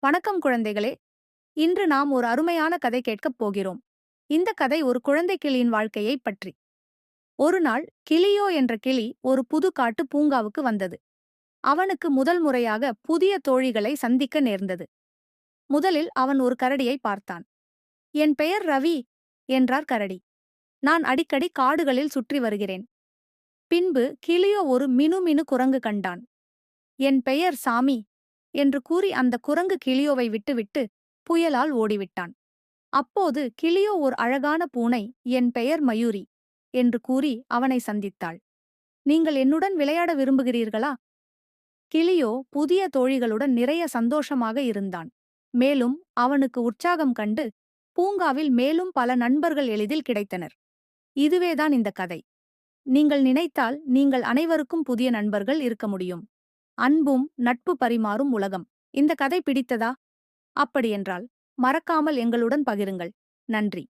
வணக்கம் குழந்தைகளே. இன்று நாம் ஒரு அருமையான கதை கேட்கப் போகிறோம். இந்த கதை ஒரு குழந்தை கிளியின் வாழ்க்கையைப் பற்றி. ஒரு நாள் கிளியோ என்ற கிளி ஒரு புது காட்டு பூங்காவுக்கு வந்தது. அவனுக்கு முதல் முறையாக புதிய தோழிகளை சந்திக்க நேர்ந்தது. முதலில் அவன் ஒரு கரடியை பார்த்தான். என் பெயர் ரவி என்றார் கரடி. நான் அடிக்கடி காடுகளில் சுற்றி வருகிறேன். பின்பு கிளியோ ஒரு மினுமினு குரங்கு கண்டான். என் பெயர் சாமி என்று கூறி அந்த குரங்கு கிளியோவை விட்டுவிட்டு புயலால் ஓடிவிட்டான். அப்போது கிளியோ ஒரு அழகான பூனை, என் பெயர் மயூரி என்று கூறி அவனை சந்தித்தாள். நீங்கள் என்னுடன் விளையாட விரும்புகிறீர்களா? கிளியோ புதிய தோழிகளுடன் நிறைய சந்தோஷமாக இருந்தான். மேலும் அவனுக்கு உற்சாகம் கண்டு பூங்காவில் மேலும் பல நண்பர்கள் எளிதில் கிடைத்தனர். இதுவேதான் இந்த கதை. நீங்கள் நினைத்தால் நீங்கள் அனைவருக்கும் புதிய நண்பர்கள் இருக்க முடியும். அன்பும் நட்பு பரிமாறும் உலகம். இந்த கதை பிடித்ததா? அப்படியென்றால் மறக்காமல் எங்களுடன் பகிருங்கள். நன்றி.